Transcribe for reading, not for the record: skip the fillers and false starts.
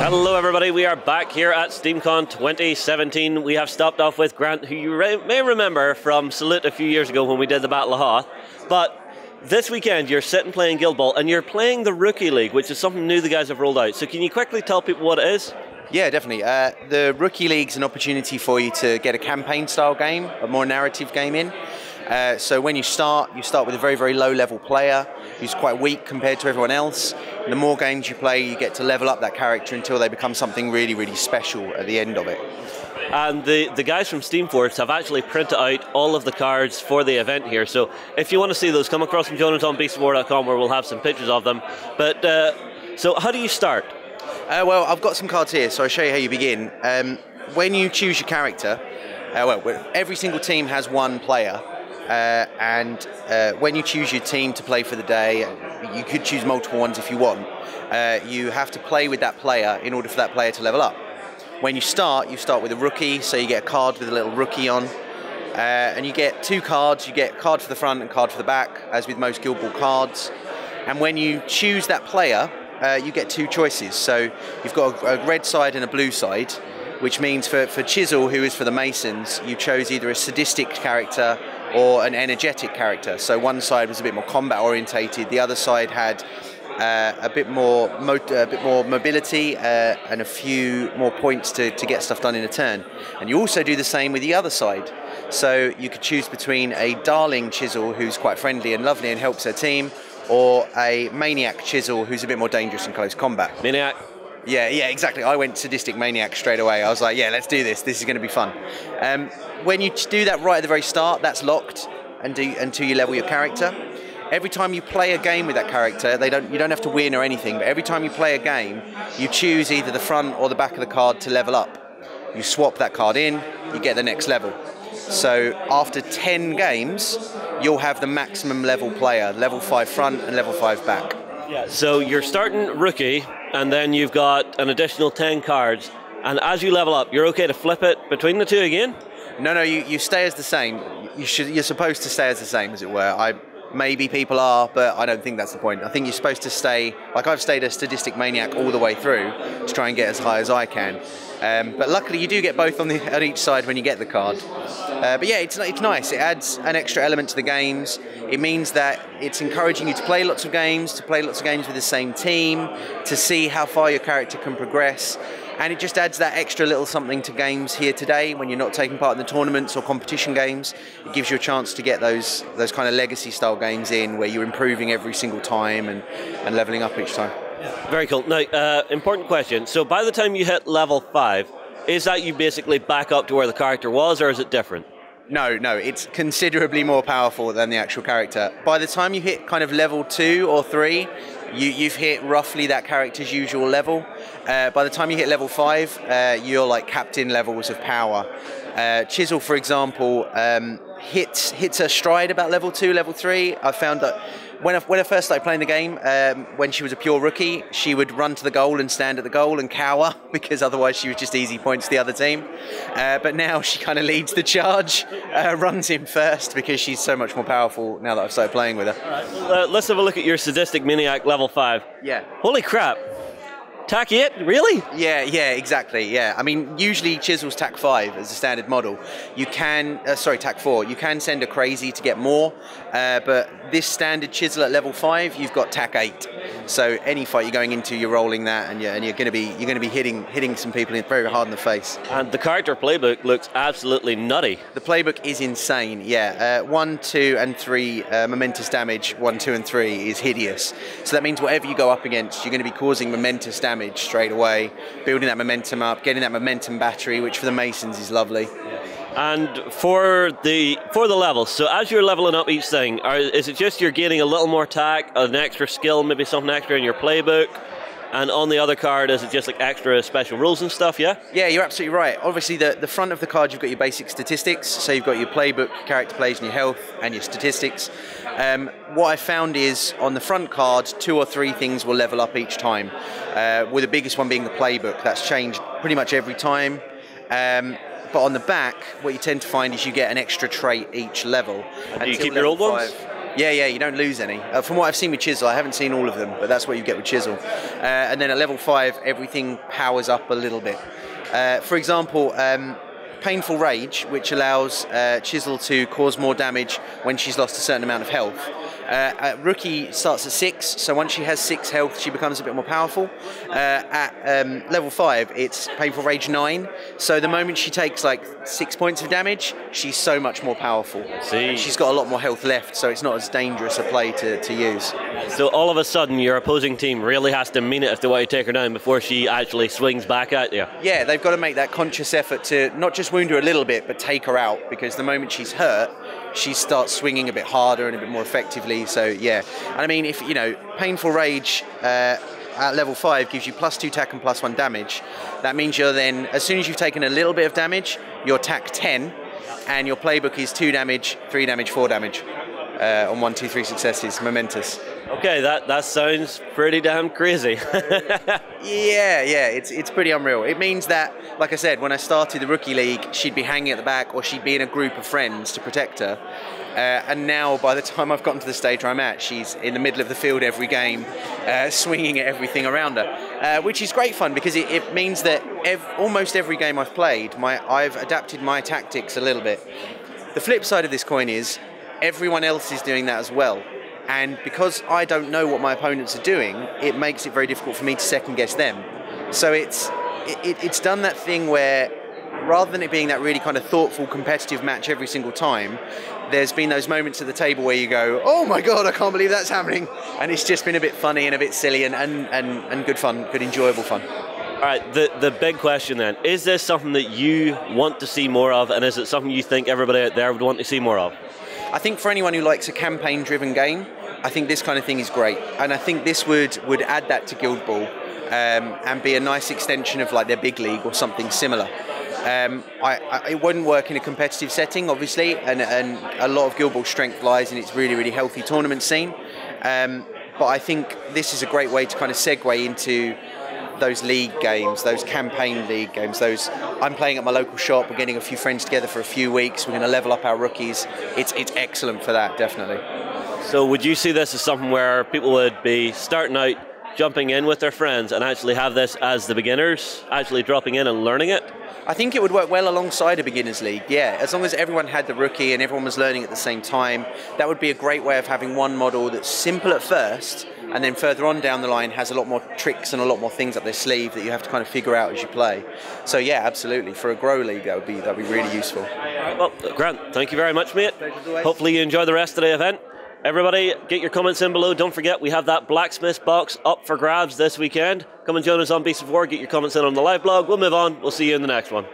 Hello everybody, we are back here at SteamCon 2017. We have stopped off with Grantt, who you may remember from Salute a few years ago when we did the Battle of Hoth. But this weekend you're sitting playing Guild Ball and you're playing the Rookie League, which is something new the guys have rolled out. So can you quickly tell people what it is? Yeah, definitely. The Rookie League's an opportunity for you to get a campaign-style game, a more narrative game in. So when you start with a very, very low-level player who's quite weak compared to everyone else. The more games you play, you get to level up that character until they become something really, really special at the end of it. And the guys from Steamforce have actually printed out all of the cards for the event here. So if you want to see those, come across and join us on beastofwar.com where we'll have some pictures of them. But so how do you start? Well, I've got some cards here, so I'll show you how you begin. When you choose your character, every single team has one player. And when you choose your team to play for the day, you could choose multiple ones if you want. You have to play with that player in order for that player to level up. When you start with a rookie, so you get a card with a little rookie on. And you get two cards. You get a card for the front and a card for the back, as with most Guild Ball cards. And when you choose that player, you get two choices. So you've got a red side and a blue side, which means for Chisel, who is for the Masons, you chose either a sadistic character or an energetic character. So one side was a bit more combat orientated, the other side had a bit more mobility and a few more points to get stuff done in a turn. And you also do the same with the other side. So you could choose between a darling Chisel who's quite friendly and lovely and helps her team, or a maniac Chisel who's a bit more dangerous in close combat. Maniac. Yeah, exactly. I went sadistic maniac straight away. I was like, yeah, let's do this. This is going to be fun. When you do that right at the very start, that's locked until you level your character. Every time you play a game with that character, you don't have to win or anything, but every time you play a game, you choose either the front or the back of the card to level up. You swap that card in, you get the next level. So after 10 games, you'll have the maximum level player, level 5 front and level 5 back. Yeah, so you're starting rookie, and then you've got an additional 10 cards, and as you level up, you're okay to flip it between the two again? No, you stay as the same. You're supposed to stay as the same, as it were. Maybe people are, but I don't think that's the point. I think you're supposed to stay, like I've stayed a sadistic maniac all the way through to try and get as high as I can. But luckily you do get both on each side when you get the card. But yeah, it's nice. It adds an extra element to the games. It means that it's encouraging you to play lots of games with the same team, to see how far your character can progress. And it just adds that extra little something to games here today when you're not taking part in the tournaments or competition games. It gives you a chance to get those kind of legacy style games in where you're improving every single time and leveling up each time. Very cool. Now, important question. So by the time you hit level 5, is that you basically back up to where the character was, or is it different? No, it's considerably more powerful than the actual character. By the time you hit kind of level 2 or 3, you've hit roughly that character's usual level. By the time you hit level 5, you're like captain levels of power. Chisel, for example, hits her stride about level 2, level 3. I found that when I first started playing the game, when she was a pure rookie, she would run to the goal and stand at the goal and cower, because otherwise she was just easy points to the other team. But now she kind of leads the charge, runs in first, because she's so much more powerful now that I've started playing with her. All right, well, let's have a look at your sadistic maniac level 5. Yeah. Holy crap. TAC 8? Really? Yeah, exactly, yeah. I mean, usually Chisel's TAC 5 as a standard model. You can, TAC 4. You can send a crazy to get more, but this standard Chisel at level 5, you've got TAC 8. So any fight you're going into, you're rolling that, and you're going to be hitting some people very hard in the face. And the character playbook looks absolutely nutty. The playbook is insane, yeah. 1, 2, and 3 momentous damage. 1, 2, and 3 is hideous. So that means whatever you go up against, you're going to be causing momentous damage straight away, building that momentum up, getting that momentum battery, which for the Masons is lovely. And for the levels, so as you're leveling up each thing, is it just you're gaining a little more tack, an extra skill, maybe something extra in your playbook? And on the other card, is it just like extra special rules and stuff, yeah? Yeah, you're absolutely right. Obviously, the front of the card, you've got your basic statistics. So you've got your playbook, your character plays, and your health, and your statistics. What I found is, on the front card, 2 or 3 things will level up each time, with the biggest one being the playbook. That's changed pretty much every time. But on the back, what you tend to find is you get an extra trait each level. And do you keep your old ones? Yeah, you don't lose any. From what I've seen with Chisel, I haven't seen all of them, but that's what you get with Chisel. And then at level 5, everything powers up a little bit. For example, Painful Rage, which allows Chisel to cause more damage when she's lost a certain amount of health. Rookie starts at 6, so once she has 6 health, she becomes a bit more powerful. At level 5, it's Painful Rage 9, so the moment she takes like 6 points of damage, she's so much more powerful. See. She's got a lot more health left, so it's not as dangerous a play to use. So all of a sudden, your opposing team really has to mean it if they want to take her down before she actually swings back at you. Yeah, they've got to make that conscious effort to not just wound her a little bit, but take her out, because the moment she's hurt, she starts swinging a bit harder and a bit more effectively. So yeah, and I mean, if you know, Painful Rage at level 5 gives you +2 attack and +1 damage. That means you're then, as soon as you've taken a little bit of damage, you're attack 10, and your playbook is 2 damage, 3 damage, 4 damage on 1, 2, 3 successes. Momentous. Okay, that sounds pretty damn crazy. Yeah, it's pretty unreal. It means that, like I said, when I started the Rookie League, she'd be hanging at the back, or she'd be in a group of friends to protect her. And now, by the time I've gotten to the stage where I'm at, she's in the middle of the field every game, swinging at everything around her, which is great fun, because it means that almost every game I've played, I've adapted my tactics a little bit. The flip side of this coin is everyone else is doing that as well. And because I don't know what my opponents are doing, it makes it very difficult for me to second guess them. So it's done that thing where, rather than it being that really kind of thoughtful, competitive match every single time, there's been those moments at the table where you go, oh my god, I can't believe that's happening. And it's just been a bit funny and a bit silly and good fun, good enjoyable fun. All right, the big question then, is this something that you want to see more of, and is it something you think everybody out there would want to see more of? I think for anyone who likes a campaign-driven game, I think this kind of thing is great, and I think this would add that to Guild Ball and be a nice extension of like their big league or something similar. It wouldn't work in a competitive setting, obviously, and a lot of Guild Ball's strength lies in its really, really healthy tournament scene. But I think this is a great way to kind of segue into those league games, those campaign league games. Those I'm playing at my local shop. We're getting a few friends together for a few weeks. We're going to level up our rookies. It's excellent for that, definitely. So would you see this as something where people would be starting out, jumping in with their friends, and actually have this as the beginners, actually dropping in and learning it? I think it would work well alongside a beginners league, yeah. As long as everyone had the rookie and everyone was learning at the same time, that would be a great way of having one model that's simple at first, and then further on down the line has a lot more tricks and a lot more things up their sleeve that you have to kind of figure out as you play. So yeah, absolutely. For a grow league, that'd be really useful. Well, Grant, thank you very much, mate. Hopefully you enjoy the rest of the event. Everybody, get your comments in below. Don't forget, we have that Blacksmith box up for grabs this weekend. Come and join us on BC4. Get your comments in on the live blog. We'll move on. We'll see you in the next one.